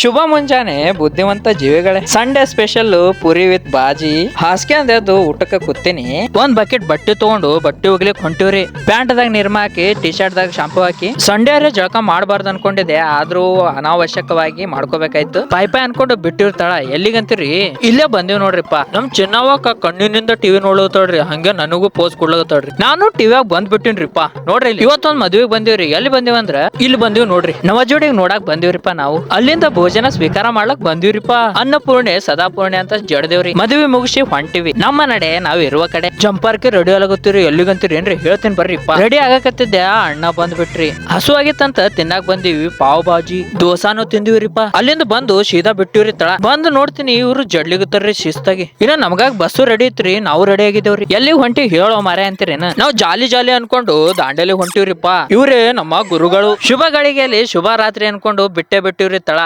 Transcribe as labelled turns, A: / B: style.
A: ಶುಭ ಮುಂಜಾನೆ ಬುದ್ಧಿವಂತ ಜೀವಿಗಳೇ. Sunday special Puri with ಬಾಜಿ ಹಾಸ್ಗೆ ಅಂದದ್ದು ಊಟಕ್ಕೆ ಕೂತೀನಿ. ಒಂದ್ ಬಕೆಟ್ ಬಟ್ಟೆ ತಗೊಂಡು ಬಟ್ಟೆ ಹೋಗ್ಲಿಕ್ ಹೊಂಟಿವ್ರಿ. ಪ್ಯಾಂಟ್ ದಾಗ ನೀರ್ಮ ಹಾಕಿ ಟಿ ಶರ್ಟ್ ದಾಗ ಶಾಂಪು ಹಾಕಿ ಸಂಡೇ ಜಳಕ ಮಾಡಬಾರ್ದು ಅನ್ಕೊಂಡಿದ್ದೆ, ಆದ್ರೂ ಅನಾವಶ್ಯಕವಾಗಿ ಮಾಡ್ಕೋಬೇಕಾಯ್ತು. ಪಾಯ್ ಅನ್ಕೊಂಡು ಬಿಟ್ಟಿರ್ತಾಳ. ಎಲ್ಲಿಗಂತೀರಿ? ಇಲ್ಲೇ ಬಂದಿವ್ ನೋಡ್ರಿಪ್ಪ. ನಮ್ ಚಿನ್ನವ್ವ ಕಣ್ಣಿನಿಂದ ಟಿವಿ ನೋಡ್ಲತ್ತಾಳ್ರಿ. ಹಂಗೆ ನನಗೂ ಪೋಸ್ ಕೊಡ್ಲತ್ತಾಳ್ರಿ. ನಾನು ಟಿವಿಯಾಗ ಬಂದ್ ಬಿಟ್ಟಿನ್ರಿಪ್ಪ. ನೋಡ್ರಿ ಇಲ್ಲಿ ಇವತ್ತೊಂದ್ ಮದ್ವೆಗ್ ಬಂದಿವ್ರಿ. ಎಲ್ಲಿ ಬಂದಿವಂದ್ರ ಇಲ್ಲಿ ಬಂದಿವ್ ನೋಡ್ರಿ. ನವಜೋಡಿಗೆ ನೋಡಾಕ್ ಬಂದಿವ್ರಿಪ್ಪ ನಾವು. ಅಲ್ಲಿಂದ ಭೋಜನ ಸ್ವೀಕಾರ ಮಾಡ್ಲಕ್ ಬಂದಿವ್ರಿಪ್ಪ. ಅನ್ನಪೂರ್ಣೆ ಸದಾಪೂರ್ಣೆ ಅಂತ ಜಡ್ದೇವ್ರಿ. ಮದುವೆ ಮುಗಿಸಿ ಹೊಂಟಿವಿ. ನಮ್ಮ ನಡೆ ನಾವ್ ಇರುವ ಕಡೆ ಜಂಪರ್ಗೆ ರೆಡಿ ಆಗತ್ತೀರಿ. ಎಲ್ಲಿಗಂತೀರಿ ಏನ್ರಿ? ಹೇಳ್ತೀನಿ ಬರ್ರಿಪ್ಪ. ರೆಡಿ ಆಗಕತ್ತಿದ್ದೆ, ಅಣ್ಣ ಬಂದ್ ಬಿಟ್ರಿ. ಹಸು ಆಗಿತ್ತಂತ ತಿನ್ನಾಕ್ ಬಂದಿವಿ. ಪಾವ್ ಬಾಜಿ ದೋಸಾನು ತಿಂದಿವ್ರಿಪ್ಪ. ಅಲ್ಲಿಂದ ಬಂದು ಸೀದಾ ಬಿಟ್ಟಿವ್ರಿ ತಳ. ಬಂದು ನೋಡ್ತೀನಿ ಇವ್ರು ಜಡ್ಲಿಗತ್ತಾರ್ರಿ ಶಿಸ್ತಾಗಿ. ಇನ್ನ ನಮಗಾಗ ಬಸ್ಸು ರೆಡಿ ಇತ್ರಿ. ನಾವು ರೆಡಿ ಆಗಿದ್ದೇವ್ರಿ. ಎಲ್ಲಿ ಹೊಂಟಿ ಹೇಳೋ ಮಾರೇ ಅಂತೀರೇನ? ನಾವು ಜಾಲಿ ಜಾಲಿ ಅನ್ಕೊಂಡು ದಾಂಡೇಲಿ ಹೊಂಟಿವ್ರಿಪ್ಪ. ಇವ್ರೇ ನಮ್ಮ ಗುರುಗಳು. ಶುಭ ಗಳಿಗೆಯಲ್ಲಿ ಶುಭ ರಾತ್ರಿ ಅನ್ಕೊಂಡು ಬಿಟ್ಟಿವ್ರಿ ತಳ.